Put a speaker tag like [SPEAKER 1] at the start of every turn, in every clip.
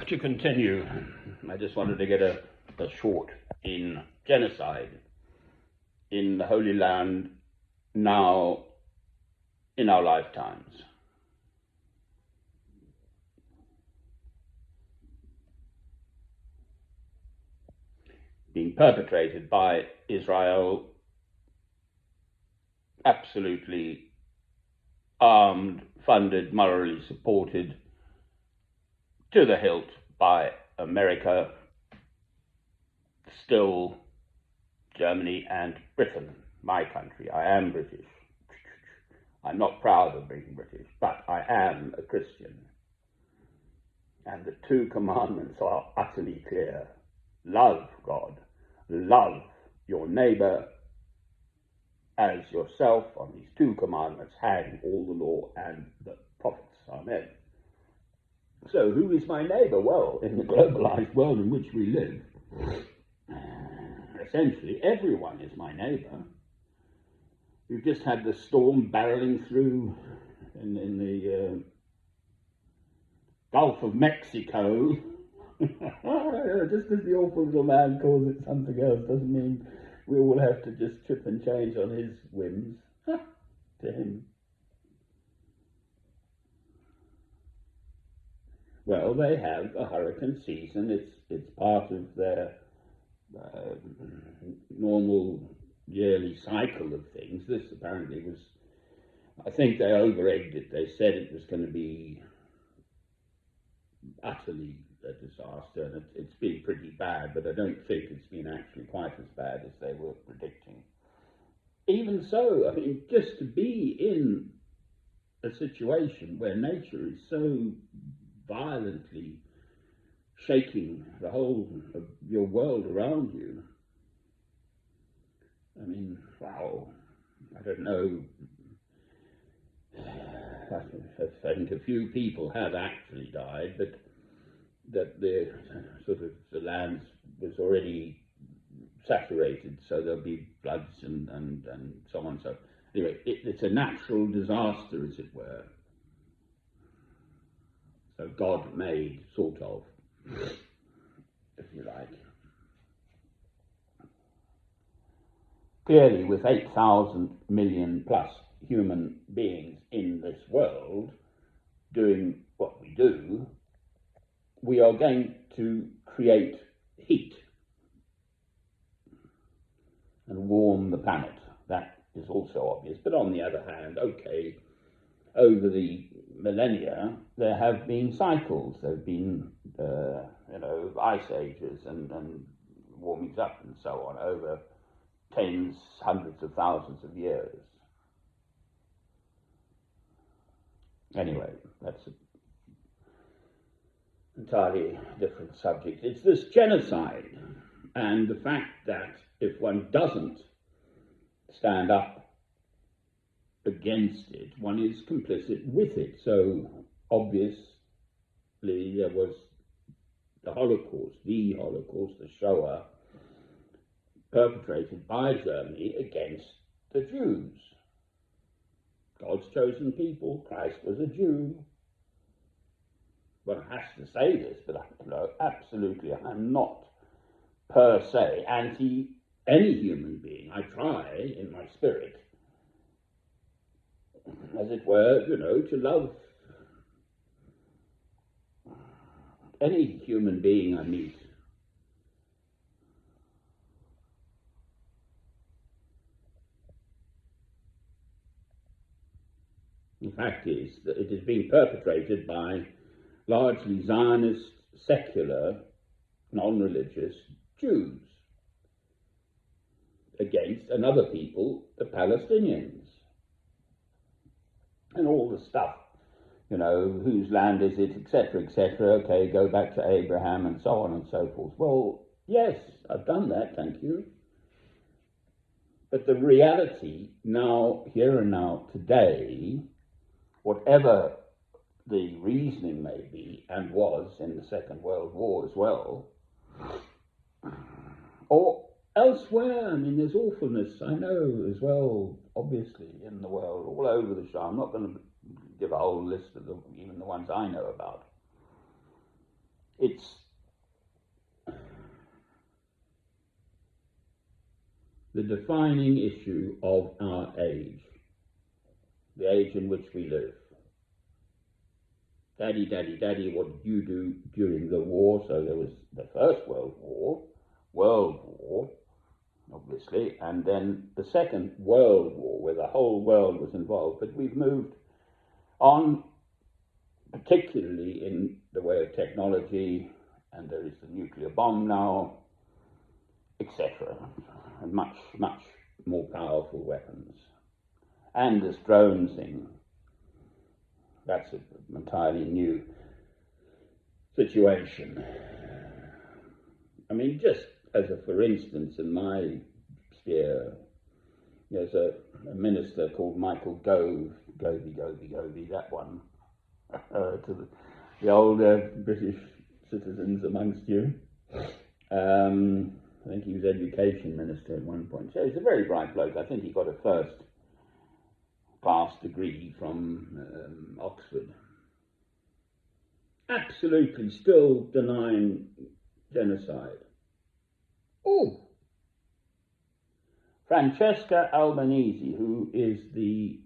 [SPEAKER 1] To continue, I just wanted to get a short in genocide in the Holy Land now in our lifetimes. Being perpetrated by Israel, absolutely armed, funded, morally supported to the hilt by America, still Germany and Britain, my country. I am British. I'm not proud of being British, but I am a Christian. And the two commandments are utterly clear. Love God, love your neighbor as yourself. On these two commandments hang all the law and the prophets. Amen. So who is my neighbor? Well, in the globalized world in which we live, essentially everyone is my neighbor. We've just had the storm barreling through in the Gulf of Mexico. Just because the awful little man calls it something else doesn't mean we all have to just chip and change on his whims. To him. Well, they have a hurricane season. It's part of their normal yearly cycle of things. This apparently was, I think they over-egged it. They said it was going to be utterly a disaster, and it's been pretty bad, but I don't think it's been actually quite as bad as they were predicting. Even so, I mean, just to be in a situation where nature is so violently shaking the whole of your world around you. I mean, wow, I don't know. I think a few people have actually died, but that the sort of the land was already saturated, so there'll be floods and so on. So anyway, it's a natural disaster, as it were. So God made, sort of, if you like. Clearly, with 8,000 million plus human beings in this world doing what we do, we are going to create heat and warm the planet. That is also obvious. But on the other hand, okay, over the millennia, there have been cycles. There have been, ice ages and warmings up and so on over tens, hundreds of thousands of years. Anyway, that's an entirely different subject. It's this genocide and the fact that if one doesn't stand up against it, one is complicit with it. So obviously there was the Holocaust, the Shoah, perpetrated by Germany against the Jews. God's chosen people. Christ was a Jew. One has to say this, but absolutely, I'm not per se anti any human being. I try in my spirit, as it were, to love any human being I meet. The fact is that it is being perpetrated by largely Zionist, secular, non-religious Jews against another people, the Palestinians. And all the stuff, whose land is it, etc., okay, go back to Abraham and so on and so forth. Well, yes, I've done that, thank you. But the reality now, here and now, today, whatever the reasoning may be, and was in the Second World War as well, or elsewhere, I mean, there's awfulness, I know, as well, obviously, in the world, all over the show. I'm not going to give a whole list of them, even the ones I know about. It's the defining issue of our age, the age in which we live. Daddy, daddy, daddy, what did you do during the war? So there was the First World War, obviously, and then the Second World War, where the whole world was involved. But we've moved on, particularly in the way of technology, and there is the nuclear bomb now, etc., and much, much more powerful weapons. And this drone thing, that's an entirely new situation. I mean, just as a for instance, in my sphere, there's a minister called Michael Gove, that one, to the older British citizens amongst you. I think he was education minister at one point. So he's a very bright bloke. I think he got a first class degree from Oxford. Absolutely still denying genocide. Oh! Francesca Albanese, who is the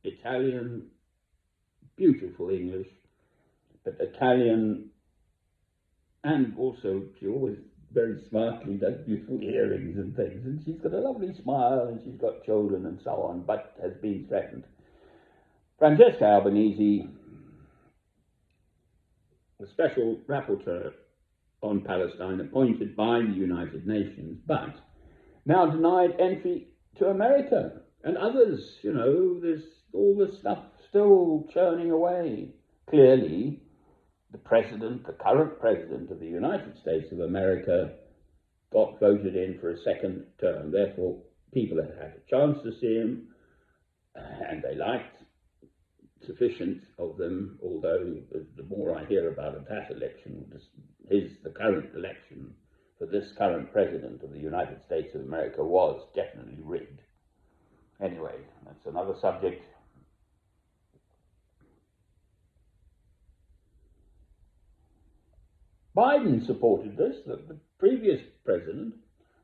[SPEAKER 1] Italian, beautiful English, but Italian, and also she always very smartly does beautiful earrings and things, and she's got a lovely smile, and she's got children and so on, but has been threatened. Francesca Albanese, the special rapporteur on Palestine appointed by the United Nations, but now denied entry to America and others. You know, there's all this stuff still churning away. Clearly, the current president of the United States of America, got voted in for a second term. Therefore, people had had a chance to see him, and they liked sufficient of them, although the more I hear about that election, the current election for this current president of the United States of America was definitely rigged. Anyway, that's another subject. Biden supported this, the previous president.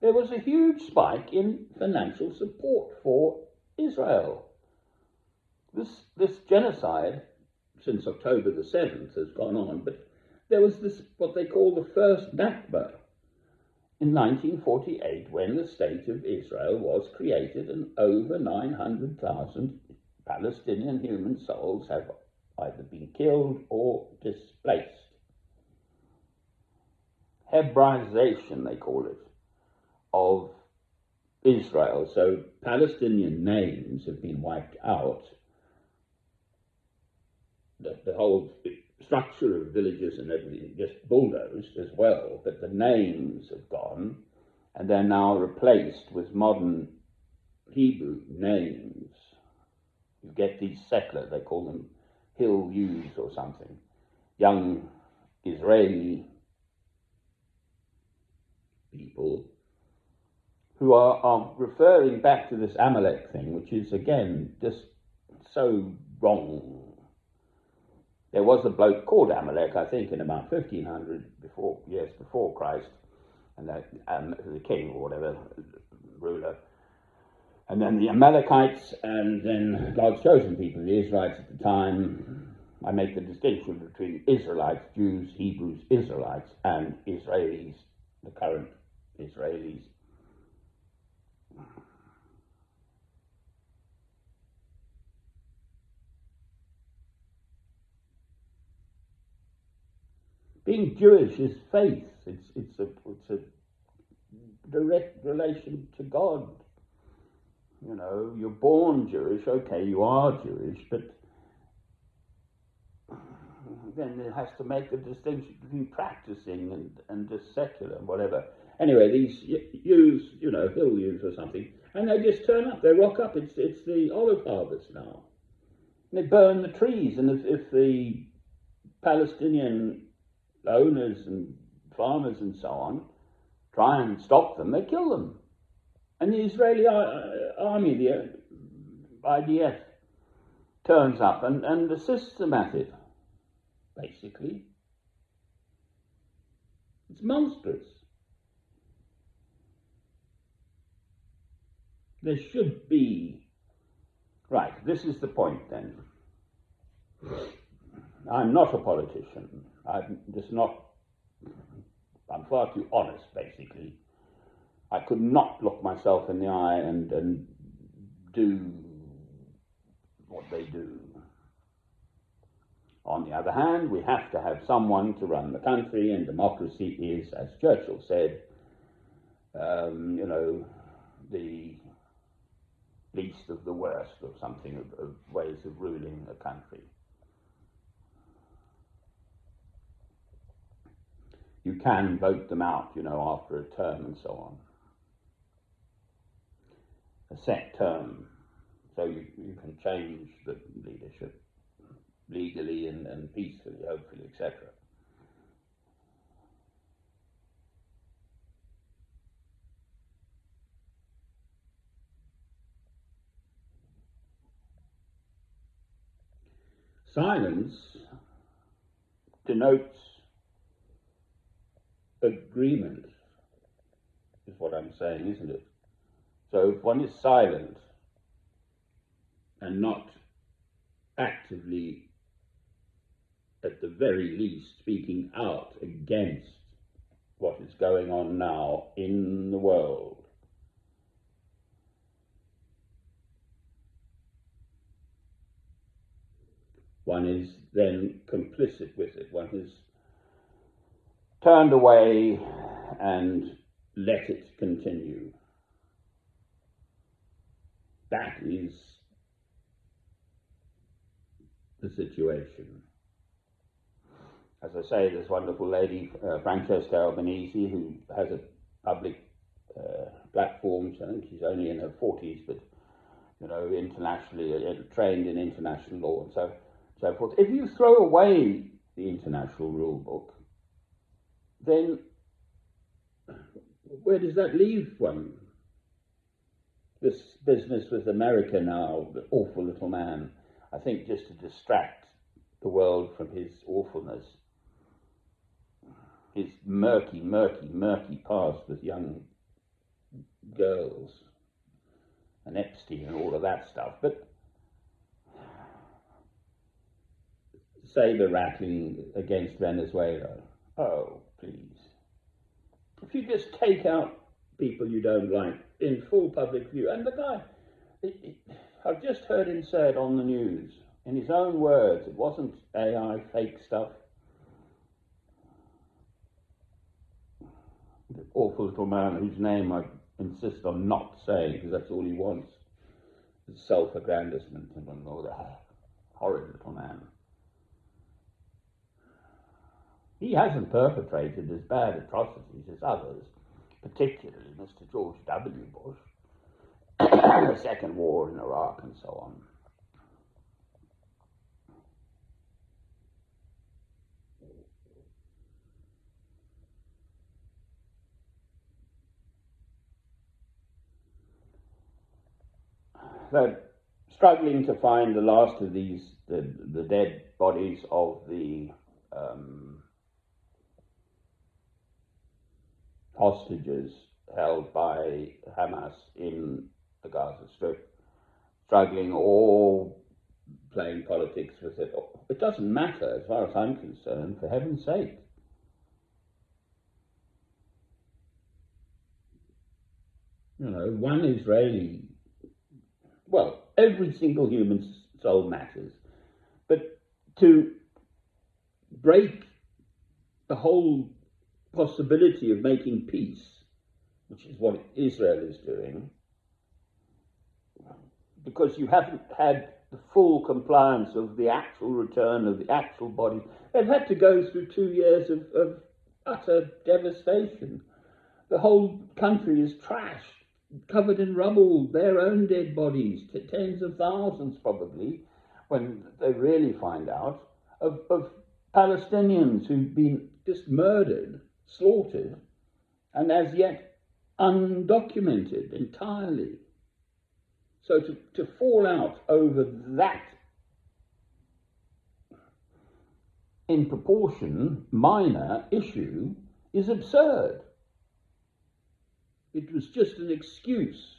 [SPEAKER 1] There was a huge spike in financial support for Israel. This genocide, since October the 7th, has gone on, but there was this, what they call the first Nakba, in 1948, when the State of Israel was created, and over 900,000 Palestinian human souls have either been killed or displaced. Hebraization, they call it, of Israel. So Palestinian names have been wiped out. The whole structure of villages and everything just bulldozed as well, but the names have gone, and they're now replaced with modern Hebrew names. You get these settlers, they call them Hill-Use or something, young Israeli people who are referring back to this Amalek thing, which is, again, just so wrong. There was a bloke called Amalek, I think, in about 1500 years before Christ, and the king or whatever, ruler. And then the Amalekites, and then God's chosen people, the Israelites at the time. I make the distinction between Israelites, Jews, Hebrews, Israelites, and Israelis, the current Israelis. Being Jewish is faith. It's a direct relation to God. You know, you're born Jewish, okay, you are Jewish, but then it has to make the distinction between practicing and just secular and whatever. Anyway, these Jews, you know, Hill-Use or something, and they just turn up, they rock up. It's the olive harvest now. And they burn the trees, and if the Palestinian owners and farmers and so on try and stop them, they kill them. And the Israeli army, the IDF, turns up and assists them at it, basically. It's monstrous. There should be... Right, this is the point then. I'm not a politician. I'm far too honest, basically. I could not look myself in the eye and do what they do. On the other hand, we have to have someone to run the country, and democracy is, as Churchill said, the least of the worst of something of ways of ruling a country. You can vote them out, after a term and so on. A set term, so you can change the leadership legally and peacefully, hopefully, etc. Silence denotes agreement, is what I'm saying, isn't it? So if one is silent and not actively, at the very least, speaking out against what is going on now in the world, one is then complicit with it. One has turned away and let it continue. That is the situation. As I say, this wonderful lady, Francesca Albanese, who has a public platform. I think she's only in her 40s, but internationally trained in international law and so forth. If you throw away the international rule book, then where does that leave one? This business with America now, the awful little man, I think just to distract the world from his awfulness, his murky past with young girls and Epstein and all of that stuff. But saber rattling against Venezuela, oh, please. If you just take out people you don't like in full public view, and the guy, I've just heard him say it on the news, in his own words, it wasn't AI fake stuff. The awful little man whose name I insist on not saying, because that's all he wants, is self-aggrandizement and all that. Horrid little man. He hasn't perpetrated as bad atrocities as others, particularly Mr. George W. Bush, the second war in Iraq and so on. They're struggling to find the last of these, the dead bodies of the hostages held by Hamas in the Gaza Strip, struggling or playing politics with it. It doesn't matter as far as I'm concerned, for heaven's sake. One Israeli, well, every single human soul matters, but to break the whole possibility of making peace, which is what Israel is doing, because you haven't had the full compliance of the actual return of the actual body. They've had to go through 2 years of utter devastation. The whole country is trashed, covered in rubble, their own dead bodies, tens of thousands probably, when they really find out, of Palestinians who've been just murdered, slaughtered, and as yet undocumented entirely. So to fall out over that, in proportion, minor issue is absurd. It was just an excuse.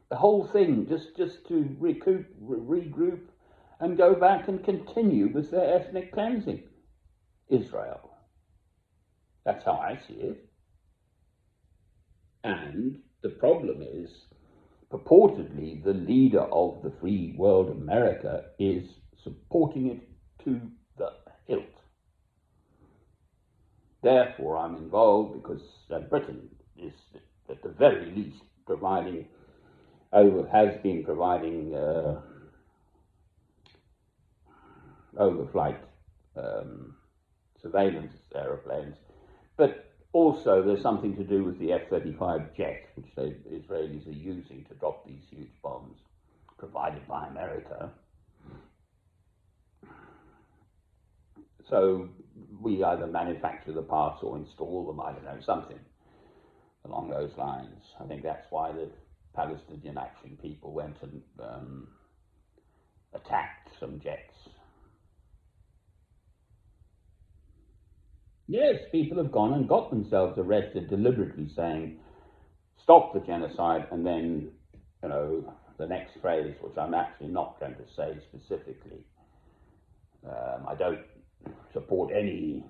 [SPEAKER 1] The whole thing just to regroup and go back and continue with their ethnic cleansing. Israel. That's how I see it. And the problem is, purportedly, the leader of the free world, America, is supporting it to the hilt. Therefore, I'm involved because Britain is, at the very least, has been providing overflight surveillance aeroplanes, but also there's something to do with the F-35 jet, which the Israelis are using to drop these huge bombs provided by America. So we either manufacture the parts or install them, I don't know, something along those lines. I think that's why the Palestinian Action people went and attacked some jets. Yes, people have gone and got themselves arrested deliberately saying, stop the genocide, and then, the next phrase, which I'm actually not going to say specifically. I don't support any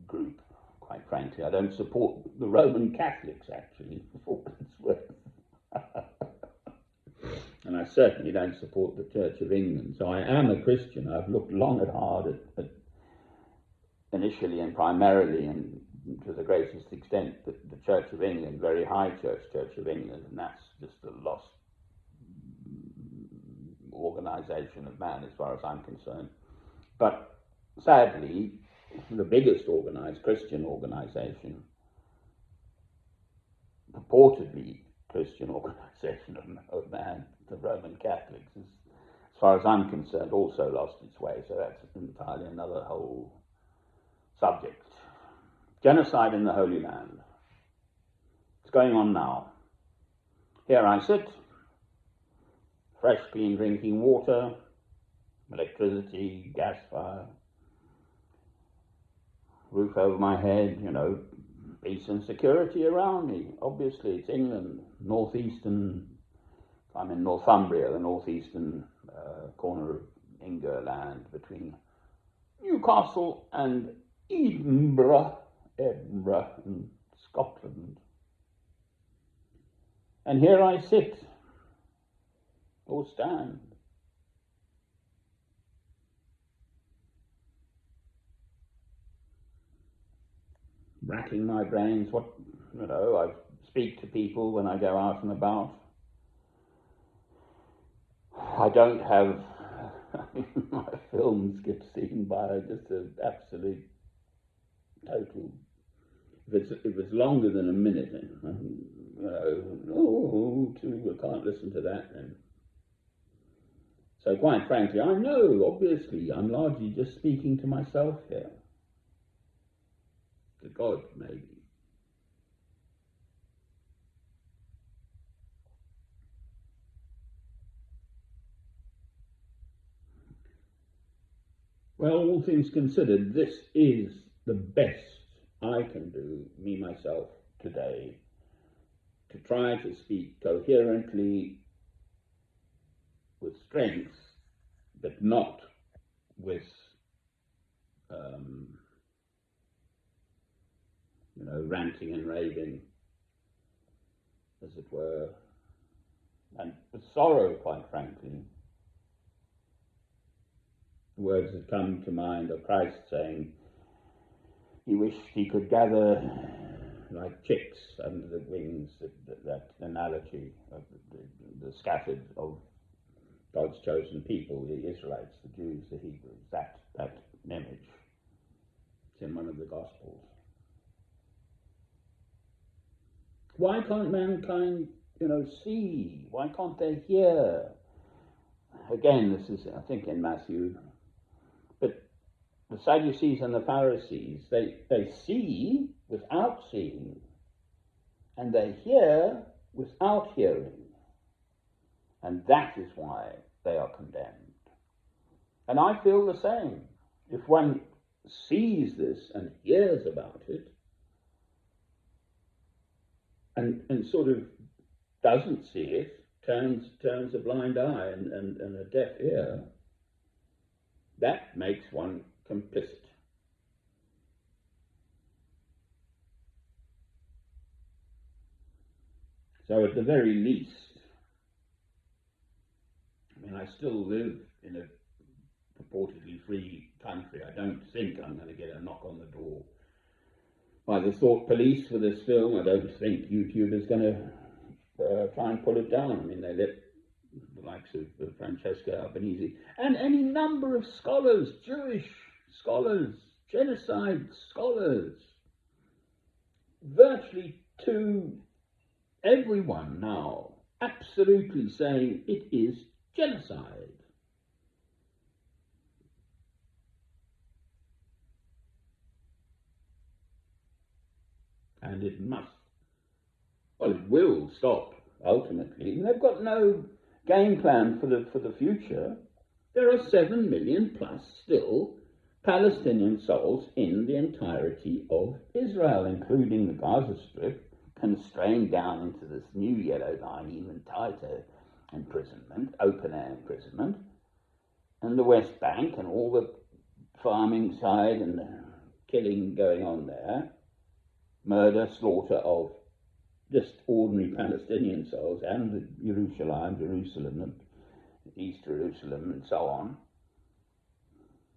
[SPEAKER 1] group, quite frankly. I don't support the Roman Catholics, actually, for what it's worth. And I certainly don't support the Church of England. So I am a Christian. I've looked long and hard at initially and primarily, and to the greatest extent, the Church of England, very high Church of England, and that's just a lost organisation of man as far as I'm concerned. But sadly, the biggest organised Christian organisation, purportedly Christian organisation of man, the Roman Catholics, is, as far as I'm concerned, also lost its way. So that's entirely another whole subject. Genocide in the Holy Land. It's going on now. Here I sit, fresh, clean drinking water, electricity, gas fire, roof over my head, peace and security around me. Obviously, it's England, northeastern. I'm in Northumbria, the northeastern corner of England, between Newcastle and Edinburgh in Scotland. And here I sit, or stand, racking my brains. I speak to people when I go out and about. I don't have my films get seen by just an absolute total. If it's longer than a minute, I can't listen to that then. So quite frankly, I know, obviously, I'm largely just speaking to myself here. To God, maybe. Well, all things considered, this is the best I can do, me, myself, today, to try to speak coherently, with strength, but not with, ranting and raving, as it were, and with sorrow, quite frankly. The words that come to mind are Christ saying he wished he could gather like chicks under the wings, that analogy of the scattered of God's chosen people, the Israelites, the Jews, the Hebrews, that image. It's in one of the Gospels. Why can't mankind, see? Why can't they hear? Again, this is, I think, in Matthew. But the Sadducees and the Pharisees, they see without seeing, and they hear without hearing. And that is why they are condemned. And I feel the same. If one sees this and hears about it, and sort of doesn't see it, turns a blind eye and a deaf ear, that makes one complicit. So at the very least, I mean, I still live in a purportedly free country. I don't think I'm going to get a knock on the door by the thought police for this film. I don't think YouTube is going to try and pull it down. I mean, they let the likes of Francesca Albanese and any number of scholars, Jewish scholars, genocide scholars, virtually to everyone now, absolutely saying it is genocide. And it must, well, it will stop ultimately. And they've got no game plan for the future. There are 7 million plus still Palestinian souls in the entirety of Israel, including the Gaza Strip, constrained down into this new yellow line, even tighter imprisonment, open air imprisonment, and the West Bank and all the farming side and the killing going on there, murder, slaughter of just ordinary Palestinian souls, and Jerusalem, and East Jerusalem, and so on.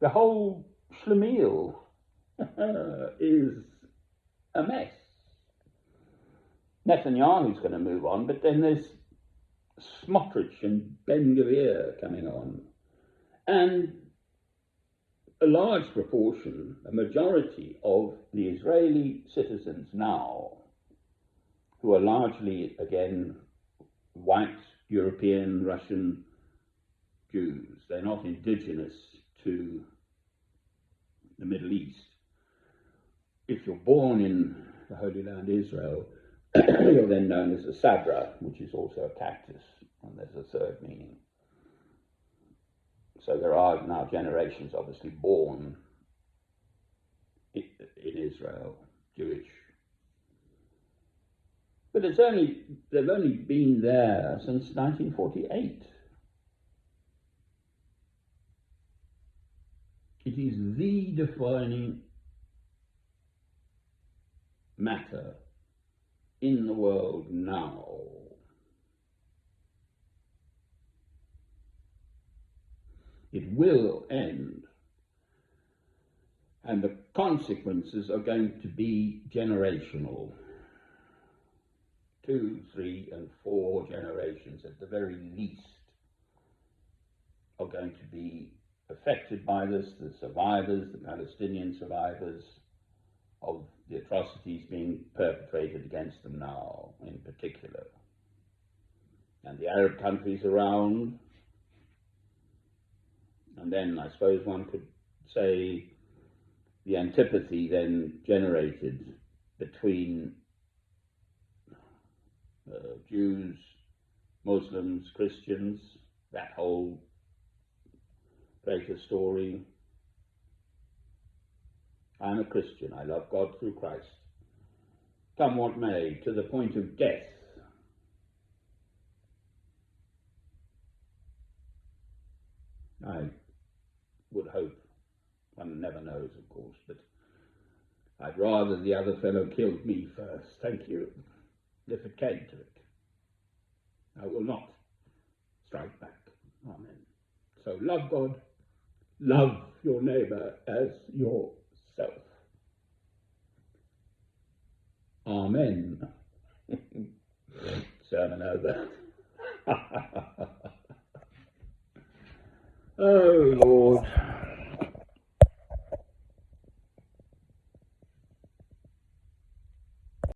[SPEAKER 1] The whole schlemiel is a mess. Netanyahu's going to move on, but then there's Smotrich and Ben Gvir coming on. And a large proportion, a majority of the Israeli citizens now, who are largely, again, white, European, Russian Jews. They're not indigenous to the Middle East. If you're born in the Holy Land Israel, you're then known as a sabra, which is also a cactus, and there's a third meaning. So there are now generations obviously born in Israel, Jewish. But they've only been there since 1948. It is the defining matter in the world now. It will end, and the consequences are going to be generational. 2, 3, and 4 generations at the very least are going to be affected by this. The survivors, the Palestinian survivors of the atrocities being perpetrated against them now in particular, and the Arab countries around. And then I suppose one could say the antipathy then generated between Jews, Muslims, Christians, that whole greater story. I'm a Christian. I love God through Christ. Come what may, to the point of death. I would hope, one never knows, of course, but I'd rather the other fellow killed me first. Thank you. If it came to it, I will not strike back. Amen. So love God, love your neighbour as yourself. Amen. Sermon over. Oh, Lord.